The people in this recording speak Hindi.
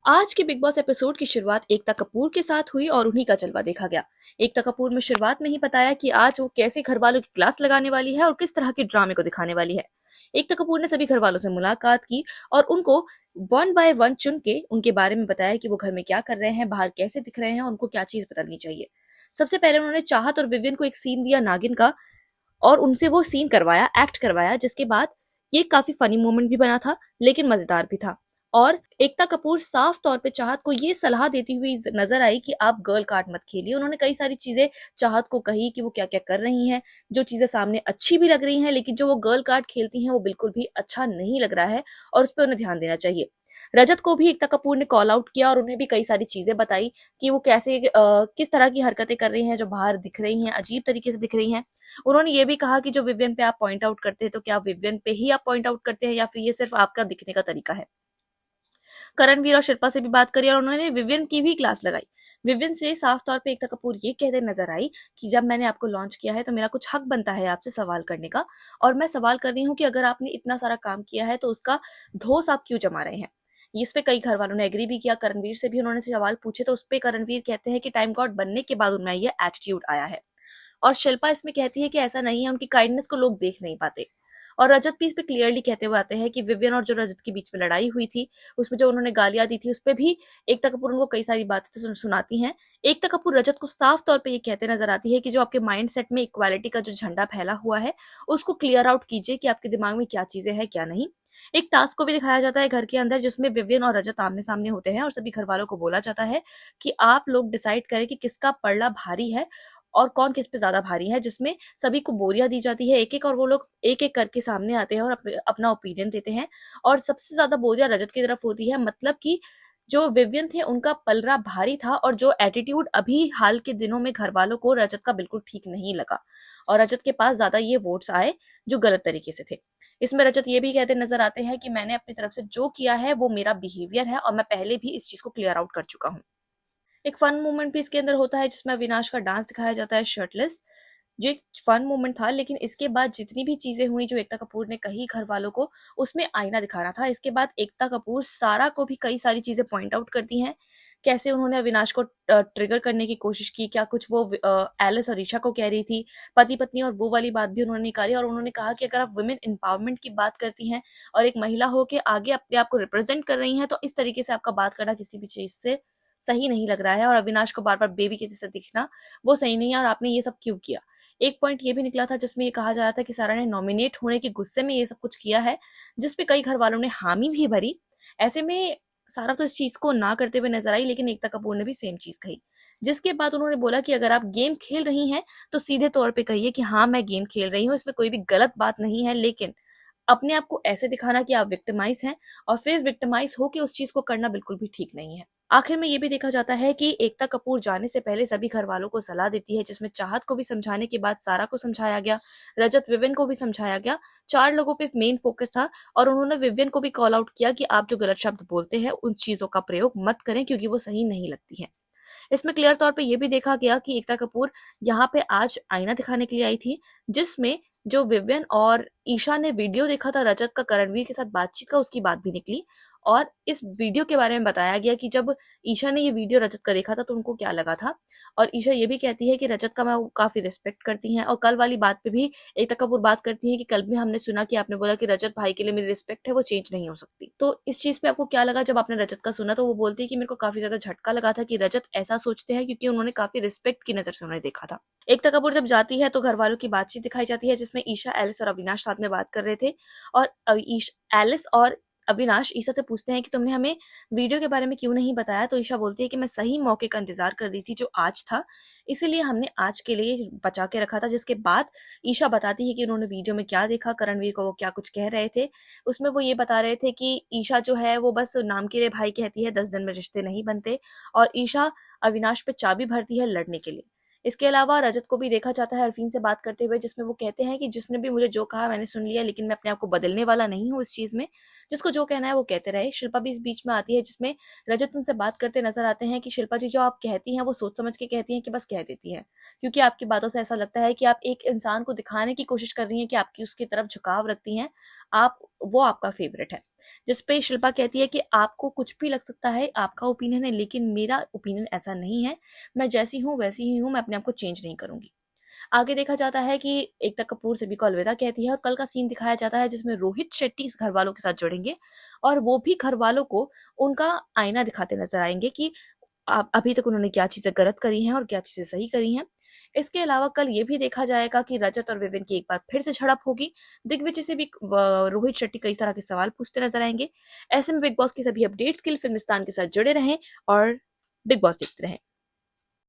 आज के बिग बॉस एपिसोड की शुरुआत एकता कपूर के साथ हुई और उन्हीं का जलवा देखा गया। एकता कपूर ने शुरुआत में ही बताया कि आज वो कैसे घर वालों की क्लास लगाने वाली है और किस तरह के ड्रामे को दिखाने वाली है। एकता कपूर ने सभी घर वालों से मुलाकात की और उनको वन बाय वन चुन के उनके बारे में बताया कि वो घर में क्या कर रहे हैं, बाहर कैसे दिख रहे हैं, उनको क्या चीज बदलनी चाहिए। सबसे पहले उन्होंने चाहत और विवियन को एक सीन दिया नागिन का और उनसे वो सीन करवाया, एक्ट करवाया, जिसके बाद ये काफी फनी मोमेंट भी बना था, लेकिन मजेदार भी था। और एकता कपूर साफ तौर पे चाहत को ये सलाह देती हुई नजर आई कि आप गर्ल कार्ड मत खेलिए। उन्होंने कई सारी चीजें चाहत को कही कि वो क्या क्या कर रही हैं, जो चीजें सामने अच्छी भी लग रही हैं, लेकिन जो वो गर्ल कार्ड खेलती हैं वो बिल्कुल भी अच्छा नहीं लग रहा है और उस पर उन्हें ध्यान देना चाहिए। रजत को भी एकता कपूर ने कॉल आउट किया और उन्हें भी कई सारी चीजें बताई कि वो कैसे किस तरह की हरकतें कर रही हैं जो बाहर दिख रही हैं, अजीब तरीके से दिख रही हैं। उन्होंने ये भी कहा कि जो विवियन पे आप पॉइंट आउट करते हैं तो क्या विवियन पे ही आप पॉइंट आउट करते हैं या फिर ये सिर्फ आपका दिखने का तरीका है। करणवीर और शिल्पा से भी बात करी और उन्होंने विवियन की भी क्लास लगाई। विवियन से साफ तौर पे एकता कपूर ये कहते नजर आई कि जब मैंने आपको लॉन्च किया है तो मेरा कुछ हक बनता है आपसे सवाल करने का, और मैं सवाल कर रही हूँ कि अगर आपने इतना सारा काम किया है तो उसका धोस आप क्यों जमा रहे हैं। इस पे कई घर वालों ने एग्री भी किया। करणवीर से भी उन्होंने सवाल पूछे तो उस पे करणवीर कहते हैं कि टाइम गॉड बनने के बाद उनमें ये एटीट्यूड आया है। और शिल्पा इसमें कहती है कि ऐसा नहीं है, उनकी काइंडनेस को लोग देख नहीं पाते। और रजत भी इस पे क्लियरली कहते हुए आते हैं कि विवियन और जो रजत के बीच में लड़ाई हुई थी, उसमें जो उन्होंने गालियां दी थी, उस पे भी एकता कपूर उनको कई सारी बातें तो सुनाती हैं। एकता कपूर रजत को साफ तौर पे ये कहते नजर आती है कि जो आपके माइंड सेट में इक्वालिटी का जो झंडा फैला हुआ है, उसको क्लियर आउट कीजिए कि आपके दिमाग में क्या चीजें हैं क्या नहीं। एक टास्क को भी दिखाया जाता है घर के अंदर, जिसमें विवियन और रजत आमने सामने होते हैं और सभी घर वालों को बोला जाता है कि आप लोग डिसाइड करें कि किसका पलड़ा भारी है और कौन किस पे ज्यादा भारी है, जिसमें सभी को बोरियां दी जाती है एक एक, और वो लोग एक एक करके सामने आते हैं और अपना ओपिनियन देते हैं। और सबसे ज्यादा बोरियां रजत की तरफ होती है, मतलब कि जो विवियन थे उनका पलड़ा भारी था और जो एटीट्यूड अभी हाल के दिनों में घर वालों को रजत का बिल्कुल ठीक नहीं लगा और रजत के पास ज्यादा ये वोट्स आए जो गलत तरीके से थे। इसमें रजत ये भी कहते नजर आते हैं कि मैंने अपनी तरफ से जो किया है वो मेरा बिहेवियर है और मैं पहले भी इस चीज को क्लियर आउट कर चुका हूँ। एक फन मोमेंट भी इसके अंदर होता है जिसमें अविनाश का डांस दिखाया जाता है शर्टलेस, जो एक फन मोमेंट था। लेकिन इसके बाद जितनी भी चीजें हुई जो एकता कपूर ने कही घर वालों को, उसमें आईना दिखाना था। इसके बाद एकता कपूर सारा को भी कई सारी चीजें पॉइंट आउट करती हैं, कैसे उन्होंने अविनाश को ट्रिगर करने की कोशिश की, क्या कुछ वो एलिस और ईशा को कह रही थी, पति पत्नी और वो वाली बात भी उन्होंने निकाली। और उन्होंने कहा कि अगर आप वुमेन एम्पावरमेंट की बात करती हैं और एक महिला हो के आगे अपने आप को रिप्रेजेंट कर रही हैं, तो इस तरीके से आपका बात करना किसी भी चीज से सही नहीं लग रहा है और अविनाश को बार बार बेबी के जैसे दिखना वो सही नहीं है और आपने ये सब क्यों किया। एक पॉइंट ये भी निकला था जिसमें ये कहा जा रहा था कि सारा ने नॉमिनेट होने के गुस्से में ये सब कुछ किया है, जिसपे कई घर वालों ने हामी भी भरी। ऐसे में सारा तो इस चीज को ना करते हुए नजर आई, लेकिन एकता कपूर ने भी सेम चीज कही, जिसके बाद उन्होंने बोला कि अगर आप गेम खेल रही हैं तो सीधे तौर पे कहिए कि हाँ मैं गेम खेल रही हूँ, इसमें कोई भी गलत बात नहीं है, लेकिन अपने आप को ऐसे दिखाना कि आप विक्टिमाइज हैं और फिर विक्टिमाइज होकर उस चीज को करना बिल्कुल भी ठीक नहीं है। आखिर में ये भी देखा जाता है कि एकता कपूर जाने से पहले सभी घर वालों को सलाह देती है, जिसमें चाहत को भी समझाने के बाद सारा को समझाया गया, रजत विविन को भी समझाया गया। चार लोगों पे मेन फोकस था और उन्होंने विविन को भी कॉल आउट किया कि आप जो गलत शब्द बोलते हैं उन चीजों का प्रयोग मत करें क्योंकि वो सही नहीं लगती है। इसमें क्लियर तौर पे ये भी देखा गया कि एकता कपूर यहाँ पे आज आईना दिखाने के लिए आई थी, जिसमें जो विवियन और ईशा ने वीडियो देखा था रजत का करणवीर के साथ बातचीत का, उसकी बात भी निकली। और इस वीडियो के बारे में बताया गया कि जब ईशा ने ये वीडियो रजत का देखा था तो उनको क्या लगा था। और ईशा ये भी कहती है कि रजत का मैं काफी रिस्पेक्ट करती हैं, और कल वाली बात पे भी एकता कपूर बात करती है कि कल भी हमने सुना कि आपने बोला कि रजत भाई के लिए मेरी रिस्पेक्ट है वो चेंज नहीं हो सकती। तो इस चीज पे आपको क्या लगा जब आपने रजत का सुना? तो वो बोलती है कि मेरे को काफी ज्यादा झटका लगा था कि रजत ऐसा सोचते हैं क्योंकि उन्होंने काफी रिस्पेक्ट की नजर से उन्हें देखा था। एकता कपूर जब जाती है तो घर वालों की बातचीत दिखाई जाती है, जिसमें ईशा, एलिस और अविनाश साथ में बात कर रहे थे। और एलिस और अविनाश ईशा से पूछते हैं कि तुमने हमें वीडियो के बारे में क्यों नहीं बताया? तो ईशा बोलती है कि मैं सही मौके का इंतजार कर रही थी जो आज था, इसीलिए हमने आज के लिए बचा के रखा था। जिसके बाद ईशा बताती है कि उन्होंने वीडियो में क्या देखा, करणवीर को वो क्या कुछ कह रहे थे। उसमें वो ये बता रहे थे कि ईशा जो है वो बस नाम के लिए भाई कहती है, 10 दिन में रिश्ते नहीं बनते। और ईशा अविनाश पे चाबी भरती है लड़ने के लिए। इसके अलावा रजत को भी देखा जाता है अरफीन से बात करते हुए, जिसमें वो कहते हैं कि जिसने भी मुझे जो कहा मैंने सुन लिया, लेकिन मैं अपने आप को बदलने वाला नहीं हूँ इस चीज में, जिसको जो कहना है वो कहते रहे। शिल्पा भी इस बीच में आती है, जिसमें रजत उनसे बात करते नजर आते हैं कि शिल्पा जी जो आप कहती हैं वो सोच समझ के कहती हैं कि बस कह देती हैं, क्योंकि आपकी बातों से ऐसा लगता है कि आप एक इंसान को दिखाने की कोशिश कर रही हैं कि आपकी उसकी तरफ झुकाव रखती हैं, आप वो आपका फेवरेट है। जिस पे शिल्पा कहती है कि आपको कुछ भी लग सकता है, आपका ओपिनियन है, लेकिन मेरा ओपिनियन ऐसा नहीं है, मैं जैसी हूँ वैसी ही हूँ, मैं अपने आप को चेंज नहीं करूंगी। आगे देखा जाता है कि एकता कपूर सभी को अलविदा कहती है और कल का सीन दिखाया जाता है जिसमें रोहित शेट्टी इस घर वालों के साथ जुड़ेंगे और वो भी घर वालों को उनका आईना दिखाते नजर आएंगे कि अभी तक उन्होंने क्या चीजें गलत करी हैं और क्या चीजें सही करी हैं। इसके अलावा कल ये भी देखा जाएगा कि रजत और विविन की एक बार फिर से झड़प होगी। दिग्विजय से भी रोहित शेट्टी कई तरह के सवाल पूछते नजर आएंगे। ऐसे में बिग बॉस की सभी अपडेट्स के लिए फिल्मिस्तान के साथ जुड़े रहें और बिग बॉस देखते रहें।